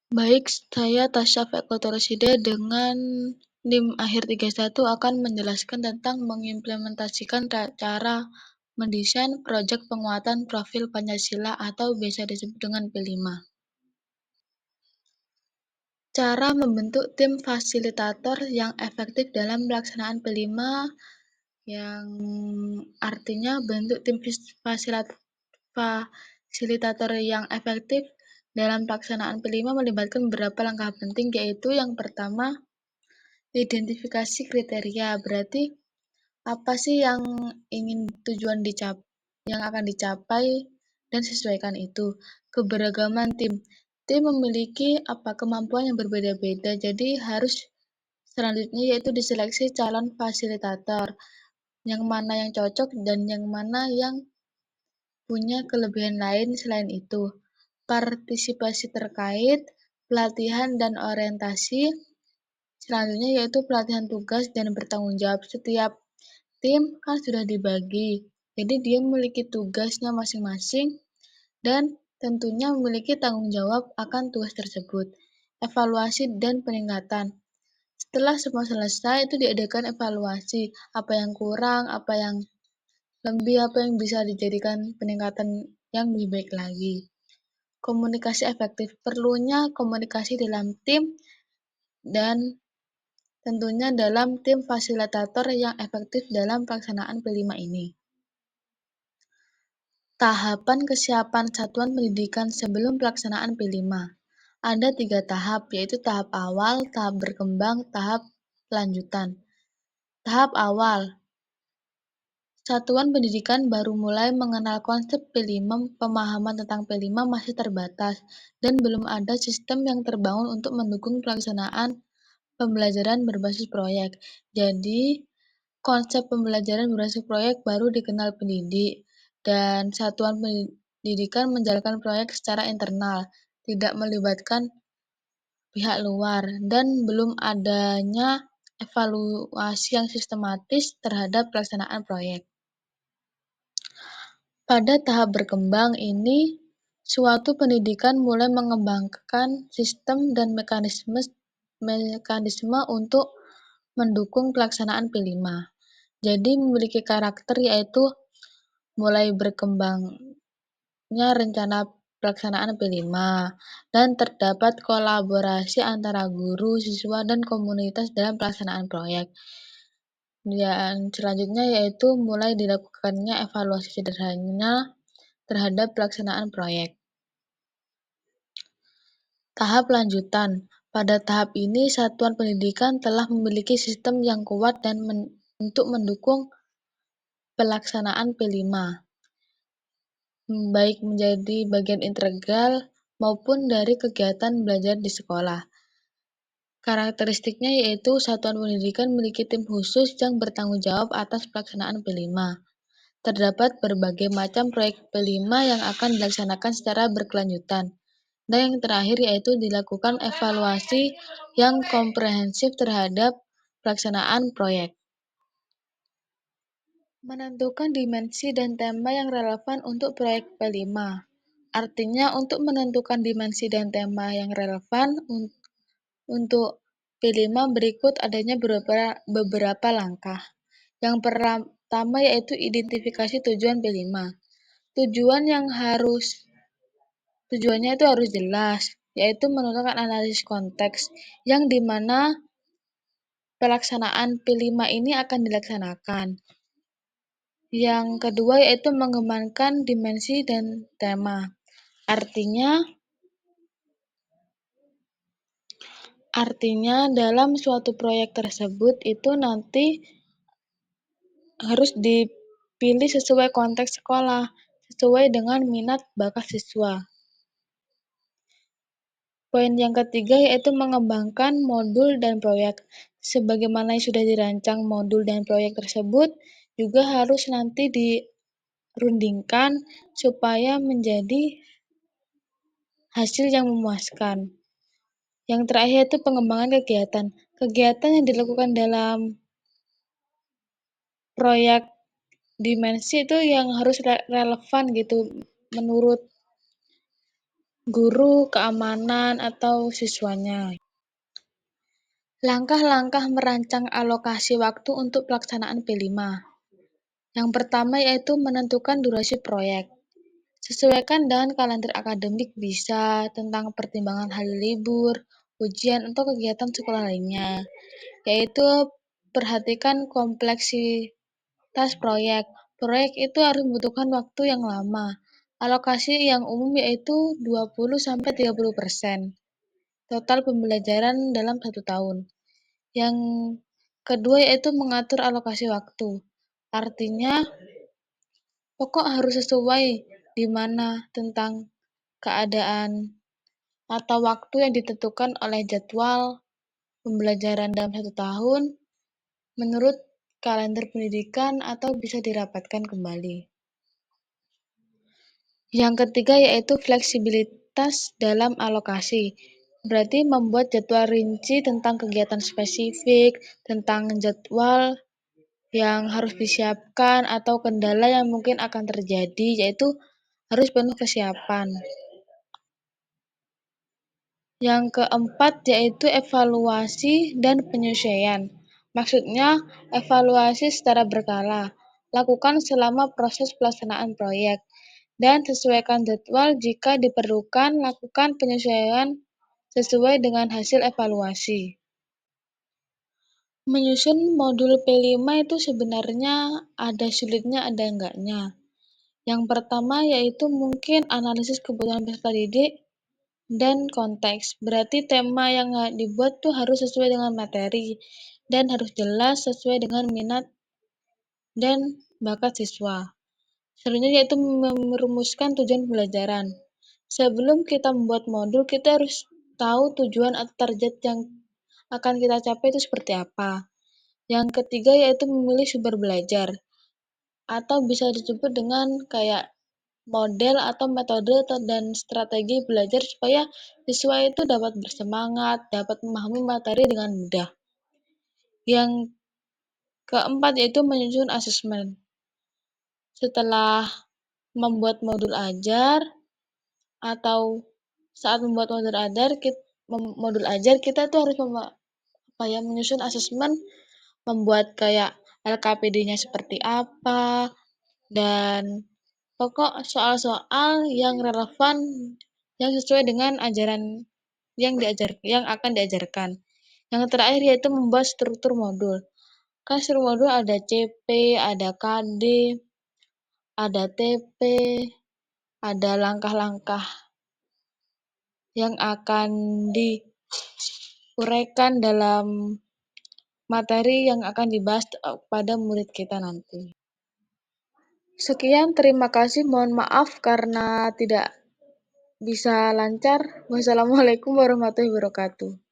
Baik, saya Tasya Fakultasida dengan NIM akhir 31 akan menjelaskan tentang mengimplementasikan cara mendesain proyek penguatan profil Pancasila atau biasa disebut dengan P5. Cara membentuk tim fasilitator yang efektif dalam pelaksanaan P5 yang artinya bentuk tim fasilitator yang efektif dalam pelaksanaan P5 melibatkan beberapa langkah penting, yaitu yang pertama, identifikasi kriteria. Berarti apa sih yang yang akan dicapai dan sesuaikan itu. Keberagaman tim. Tim memiliki kemampuan yang berbeda-beda, jadi harus selanjutnya yaitu diseleksi calon fasilitator, yang mana yang cocok dan yang mana yang punya kelebihan lain selain itu. Partisipasi terkait, pelatihan dan orientasi. Selanjutnya yaitu pelatihan tugas dan bertanggung jawab. Setiap tim kan sudah dibagi, jadi dia memiliki tugasnya masing-masing dan tentunya memiliki tanggung jawab akan tugas tersebut. Evaluasi dan peningkatan. Setelah semua selesai, itu diadakan evaluasi, apa yang kurang, apa yang lebih, apa yang bisa dijadikan peningkatan yang lebih baik lagi. Komunikasi efektif. Perlunya komunikasi dalam tim dan tentunya dalam tim fasilitator yang efektif dalam pelaksanaan P5 ini. Tahapan kesiapan satuan pendidikan sebelum pelaksanaan P5. Ada 3 tahap, yaitu tahap awal, tahap berkembang, tahap lanjutan. Tahap awal, satuan pendidikan baru mulai mengenal konsep P5, pemahaman tentang P5 masih terbatas, dan belum ada sistem yang terbangun untuk mendukung pelaksanaan pembelajaran berbasis proyek. Jadi, konsep pembelajaran berbasis proyek baru dikenal pendidik, dan satuan pendidikan menjalankan proyek secara internal, tidak melibatkan pihak luar, dan belum adanya evaluasi yang sistematis terhadap pelaksanaan proyek. Pada tahap berkembang ini, suatu pendidikan mulai mengembangkan sistem dan mekanisme untuk mendukung pelaksanaan P5. Jadi memiliki karakter yaitu mulai berkembangnya rencana pelaksanaan P5 dan terdapat kolaborasi antara guru, siswa, dan komunitas dalam pelaksanaan proyek. Dan selanjutnya yaitu mulai dilakukannya evaluasi sederhana terhadap pelaksanaan proyek. Tahap lanjutan. Pada tahap ini, satuan pendidikan telah memiliki sistem yang kuat dan untuk mendukung pelaksanaan P5, baik menjadi bagian integral maupun dari kegiatan belajar di sekolah. Karakteristiknya yaitu satuan pendidikan memiliki tim khusus yang bertanggung jawab atas pelaksanaan P5. Terdapat berbagai macam proyek P5 yang akan dilaksanakan secara berkelanjutan. Dan yang terakhir yaitu dilakukan evaluasi yang komprehensif terhadap pelaksanaan proyek. Menentukan dimensi dan tema yang relevan untuk proyek P5. Artinya untuk menentukan dimensi dan tema yang relevan untuk P5 berikut adanya beberapa langkah. Yang pertama yaitu identifikasi tujuan P5. Tujuannya itu harus jelas, yaitu menentukan analisis konteks, yang dimana pelaksanaan P5 ini akan dilaksanakan. Yang kedua yaitu mengembangkan dimensi dan tema. Artinya dalam suatu proyek tersebut itu nanti harus dipilih sesuai konteks sekolah, sesuai dengan minat bakat siswa. Poin yang ketiga yaitu mengembangkan modul dan proyek. Sebagaimana yang sudah dirancang modul dan proyek tersebut, juga harus nanti dirundingkan supaya menjadi hasil yang memuaskan. Yang terakhir itu pengembangan kegiatan. Kegiatan yang dilakukan dalam proyek dimensi itu yang harus relevan gitu menurut guru, keamanan, atau siswanya. Langkah-langkah merancang alokasi waktu untuk pelaksanaan P5. Yang pertama yaitu menentukan durasi proyek. Sesuaikan dengan kalender akademik bisa tentang pertimbangan hari libur, ujian, atau kegiatan sekolah lainnya. Yaitu perhatikan kompleksitas proyek. Proyek itu harus membutuhkan waktu yang lama. Alokasi yang umum yaitu 20-30% total pembelajaran dalam 1 tahun. Yang kedua yaitu mengatur alokasi waktu. Artinya, pokok harus sesuai di mana tentang keadaan atau waktu yang ditentukan oleh jadwal pembelajaran dalam 1 tahun menurut kalender pendidikan atau bisa dirapatkan kembali. Yang ketiga yaitu fleksibilitas dalam alokasi. Berarti membuat jadwal rinci tentang kegiatan spesifik, tentang jadwal yang harus disiapkan atau kendala yang mungkin akan terjadi, yaitu harus penuh kesiapan. Yang keempat yaitu evaluasi dan penyesuaian. Maksudnya, evaluasi secara berkala. Lakukan selama proses pelaksanaan proyek. Dan sesuaikan jadwal jika diperlukan, lakukan penyesuaian sesuai dengan hasil evaluasi. Menyusun modul P5 itu sebenarnya ada sulitnya, ada enggaknya. Yang pertama yaitu mungkin analisis kebutuhan peserta didik dan konteks. Berarti tema yang dibuat tuh harus sesuai dengan materi dan harus jelas sesuai dengan minat dan bakat siswa. Selanjutnya yaitu merumuskan tujuan pembelajaran. Sebelum kita membuat modul, kita harus tahu tujuan atau target yang akan kita capai itu seperti apa. Yang ketiga yaitu memilih sumber belajar atau bisa disebut dengan kayak model atau metode dan strategi belajar supaya siswa itu dapat bersemangat, dapat memahami materi dengan mudah. Yang keempat yaitu menyusun asesmen. Setelah membuat modul ajar atau saat membuat modul ajar kita tuh harus menyusun asesmen, membuat kayak LKPD-nya seperti apa, dan pokok soal-soal yang relevan yang sesuai dengan ajaran yang akan diajarkan. Yang terakhir yaitu membuat struktur modul. Kan struktur modul ada CP, ada KD, ada TP, ada langkah-langkah yang akan diuraikan dalam materi yang akan dibahas pada murid kita nanti. Sekian, terima kasih. Mohon maaf karena tidak bisa lancar. Wassalamualaikum warahmatullahi wabarakatuh.